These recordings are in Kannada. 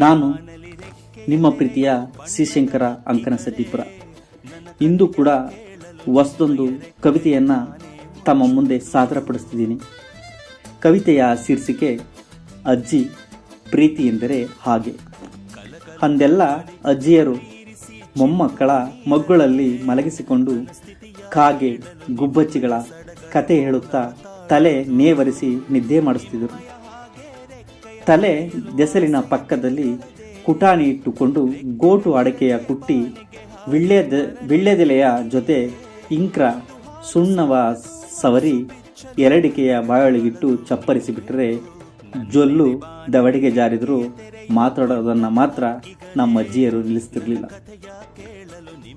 ನಾನು ನಿಮ್ಮ ಪ್ರೀತಿಯ ಶ್ರೀಶಂಕರ ಅಂಕನಸಟ್ಟಿಪುರ. ಇಂದು ಕೂಡ ಹೊಸದೊಂದು ಕವಿತೆಯನ್ನು ತಮ್ಮ ಮುಂದೆ ಸಾದರಪಡಿಸ್ತಿದ್ದೀನಿ. ಕವಿತೆಯ ಶೀರ್ಷಿಕೆ ಅಜ್ಜಿ ಪ್ರೀತಿ ಎಂದರೆ ಹಾಗೆ. ಅಂದೆಲ್ಲ ಅಜ್ಜಿಯರು ಮೊಮ್ಮಕ್ಕಳ ಮಗ್ಗುಳಲ್ಲಿ ಮಲಗಿಸಿಕೊಂಡು ಕಾಗೆ ಗುಬ್ಬಚ್ಚಿಗಳ ಕತೆ ಹೇಳುತ್ತಾ ತಲೆ ನೇವರಿಸಿ ನಿದ್ದೆ ಮಾಡಿಸ್ತಿದ್ದರು. ತಲೆ ದೆಸಲಿನ ಪಕ್ಕದಲ್ಲಿ ಕುಟಾಣಿ ಇಟ್ಟುಕೊಂಡು ಗೋಟು ಅಡಕೆಯ ಕುಟ್ಟಿ ವಿಳ್ಳೆದೆಲೆಯ ಜೊತೆ ಇಂಕ್ರ ಸುಣ್ಣವ ಸವರಿ ಎರಡಿಕೆಯ ಬಾಯೊಳಗಿಟ್ಟು ಚಪ್ಪರಿಸಿಬಿಟ್ಟರೆ ಜೊಲ್ಲು ದವಡಿಗೆ ಜಾರಿದರೂ ಮಾತಾಡೋದನ್ನು ಮಾತ್ರ ನಮ್ಮ ಅಜ್ಜಿಯರು ನಿಲ್ಲಿಸ್ತಿರ್ಲಿಲ್ಲ.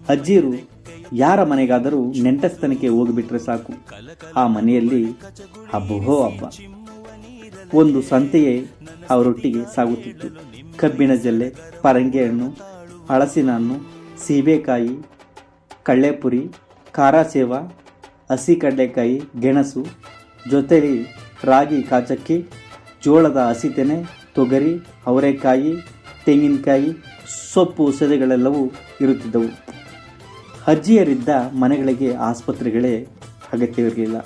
ಅಜ್ಜಿಯರು ಯಾರ ಮನೆಗಾದರೂ ನೆಂಟಸ್ತನಕ್ಕೆ ಹೋಗಿಬಿಟ್ರೆ ಸಾಕು, ಆ ಮನೆಯಲ್ಲಿ ಹಬ್ಬವೋ ಹಬ್ಬ. ಒಂದು ಸಂತೆಯೇ ಅವರೊಟ್ಟಿಗೆ ಸಾಗುತ್ತಿತ್ತು. ಕಬ್ಬಿಣ ಜಲ್ಲೆ, ಪರಂಗಿ ಹಣ್ಣು, ಹಳಸಿನ ಹಣ್ಣು, ಸೀಬೆಕಾಯಿ, ಕಳ್ಳೆಪುರಿ, ಖಾರ ಸೇವ, ಹಸಿ ಕಡಲೆಕಾಯಿ, ಗೆಣಸು, ಜೊತೆಲಿ ರಾಗಿ ಕಾಚಕ್ಕಿ, ಜೋಳದ ಹಸಿತೆನೆ, ತೊಗರಿ, ಅವರೆಕಾಯಿ, ತೆಂಗಿನಕಾಯಿ, ಸೊಪ್ಪು ಸೆದೆಗಳೆಲ್ಲವೂ ಇರುತ್ತಿದ್ದವು. ಅಜ್ಜಿಯರಿದ್ದ ಮನೆಗಳಿಗೆ ಆಸ್ಪತ್ರೆಗಳೇ ಅಗತ್ಯವಿರಲಿಲ್ಲ.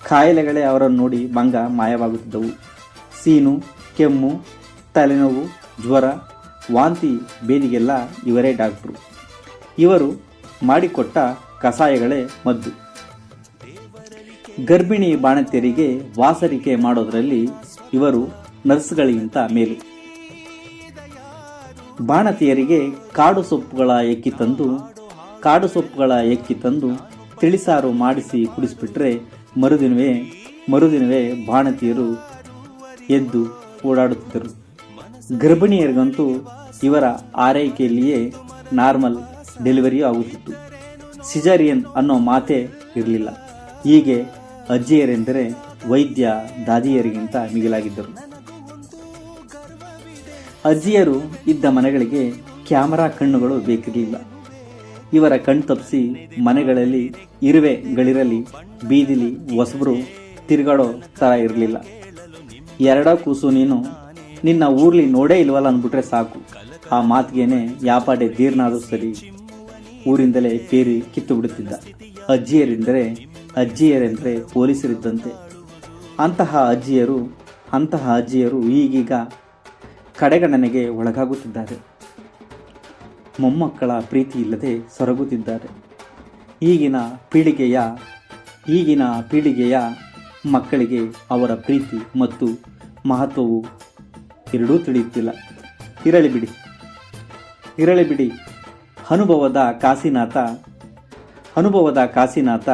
ಕಾಯಿಲೆಗಳೇ ಅವರನ್ನು ನೋಡಿ ಭಂಗ ಮಾಯವಾಗುತ್ತಿದ್ದವು. ಸೀನು, ಕೆಮ್ಮು, ತಲೆನೋವು, ಜ್ವರ, ವಾಂತಿ ಬೇದಿಗೆಲ್ಲ ಇವರೇ ಡಾಕ್ಟ್ರು. ಇವರು ಮಾಡಿಕೊಟ್ಟ ಕಷಾಯಗಳೇ ಮದ್ದು. ಗರ್ಭಿಣಿ ಬಾಣತಿಯರಿಗೆ ವಾಸರಿಕೆ ಮಾಡೋದರಲ್ಲಿ ಇವರು ನರ್ಸ್ಗಳಿಗಿಂತ ಮೇಲು. ಬಾಣತಿಯರಿಗೆ ಕಾಡು ಸೊಪ್ಪುಗಳ ಎಕ್ಕಿ ತಂದು ತಿಳಿಸಾರು ಮಾಡಿಸಿ ಕುಡಿಸ್ಬಿಟ್ರೆ ಮರುದಿನವೇ ಬಾಣತಿಯರು ಎದ್ದು ಓಡಾಡುತ್ತಿದ್ದರು. ಗರ್ಭಿಣಿಯರಿಗಂತೂ ಇವರ ಆರೈಕೆಯಲ್ಲಿಯೇ ನಾರ್ಮಲ್ ಡೆಲಿವರಿಯೂ ಆಗುತ್ತಿತ್ತು. ಸಿಜಾರಿಯನ್ ಅನ್ನೋ ಮಾತೇ ಇರಲಿಲ್ಲ. ಹೀಗೆ ಅಜ್ಜಿಯರೆಂದರೆ ವೈದ್ಯ ದಾದಿಯರಿಗಿಂತ ಮಿಗಿಲಾಗಿದ್ದರು. ಅಜ್ಜಿಯರು ಇದ್ದ ಮನೆಗಳಿಗೆ ಕ್ಯಾಮರಾ ಕಣ್ಣುಗಳು ಬೇಕಿರಲಿಲ್ಲ. ಇವರ ಕಣ್ ತಪ್ಪಿಸಿ ಮನೆಗಳಲ್ಲಿ ಇರುವೆಗಳಿರಲಿ, ಬೀದಿಲಿ ಹೊಸಬರು ತಿರುಗಾಡೋ ಥರ ಇರಲಿಲ್ಲ. ಎರಡ ಕೂಸು ನೀನು ನಿನ್ನ ಊರ್ಲಿ ನೋಡೇ ಇಲ್ವಲ್ಲ ಅಂದ್ಬಿಟ್ರೆ ಸಾಕು, ಆ ಮಾತಿಗೇನೆ ಯಾಪಾಡೆ ದೀರ್ನಾದರೂ ಸರಿ ಊರಿಂದಲೇ ಪೇರಿ ಕಿತ್ತು ಬಿಡುತ್ತಿದ್ದ. ಅಜ್ಜಿಯರೆಂದರೆ ಪೊಲೀಸರಿದ್ದಂತೆ. ಅಂತಹ ಅಜ್ಜಿಯರು ಈಗೀಗ ಕಡೆಗಣನೆಗೆ ಒಳಗಾಗುತ್ತಿದ್ದಾರೆ. ಮೊಮ್ಮಕ್ಕಳ ಪ್ರೀತಿ ಇಲ್ಲದೆ ಸೊರಗುತ್ತಿದ್ದಾರೆ. ಈಗಿನ ಪೀಳಿಗೆಯ ಮಕ್ಕಳಿಗೆ ಅವರ ಪ್ರೀತಿ ಮತ್ತು ಮಹತ್ವವು ಎರಡೂ ತಿಳಿಯುತ್ತಿಲ್ಲ. ಇರಲಿ ಬಿಡಿ. ಅನುಭವದ ಕಾಶಿನಾಥ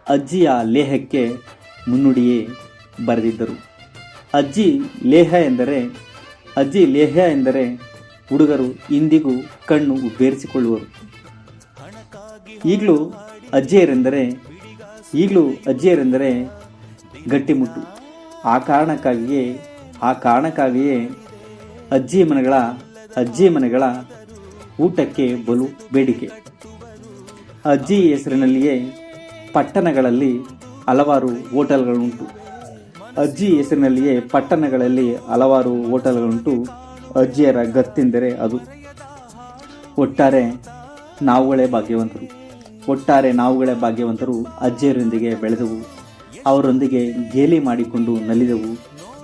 ಅಜ್ಜಿಯ ಲೇಹಕ್ಕೆ ಮುನ್ನುಡಿಯೇ ಬರೆದಿದ್ದರು. ಅಜ್ಜಿ ಲೇಹ ಎಂದರೆ ಹುಡುಗರು ಇಂದಿಗೂ ಕಣ್ಣು ಬೇರಿಸಿಕೊಳ್ಳುವರು. ಈಗಲೂ ಅಜ್ಜಿಯರೆಂದರೆ ಗಟ್ಟಿಮುಟ್ಟು. ಆ ಕಾರಣಕ್ಕಾಗಿಯೇ ಅಜ್ಜಿ ಮನೆಗಳ ಊಟಕ್ಕೆ ಬಲು ಬೇಡಿಕೆ. ಅಜ್ಜಿ ಹೆಸರಿನಲ್ಲಿಯೇ ಪಟ್ಟಣಗಳಲ್ಲಿ ಹಲವಾರು ಹೋಟೆಲ್ಗಳುಂಟು. ಅಜ್ಜಿಯರ ಗತ್ತೆಂದರೆ ಅದು. ಒಟ್ಟಾರೆ ನಾವುಗಳೇ ಭಾಗ್ಯವಂತರು. ಅಜ್ಜಿಯರೊಂದಿಗೆ ಬೆಳೆದವು, ಅವರೊಂದಿಗೆ ಗೇಲಿ ಮಾಡಿಕೊಂಡು ನಲಿದೆವು.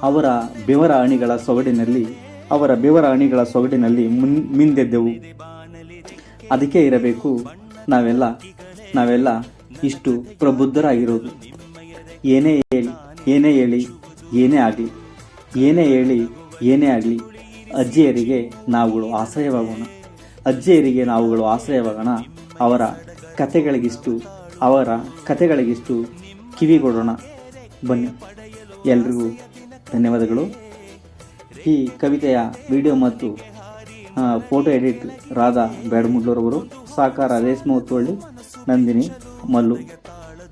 ಅವರ ಬೆವರ ಅಣಿಗಳ ಸೊಗಡಿನಲ್ಲಿ ಮಿಂದೆದ್ದೆವು. ಅದಕ್ಕೆ ಇರಬೇಕು ನಾವೆಲ್ಲ ಇಷ್ಟು ಪ್ರಬುದ್ಧರಾಗಿರೋದು. ಏನೇ ಆಗಲಿ ಅಜ್ಜಿಯರಿಗೆ ನಾವುಗಳು ಆಶ್ರಯವಾಗೋಣ. ಅವರ ಕತೆಗಳಿಗಿಷ್ಟು ಕಿವಿಗೊಡೋಣ. ಬನ್ನಿ. ಎಲ್ರಿಗೂ ಧನ್ಯವಾದಗಳು. ಈ ಕವಿತೆಯ ವಿಡಿಯೋ ಮತ್ತು ಫೋಟೋ ಎಡಿಟ್ ರಾಧಾ ಬ್ಯಾಡಮುಡ್ಲೂರವರು, ಸಾಕಾರ ರೇಷ್ಮೆ ಹೊತ್ತುವಳ್ಳಿ, ನಂದಿನಿ ಮಲ್ಲು.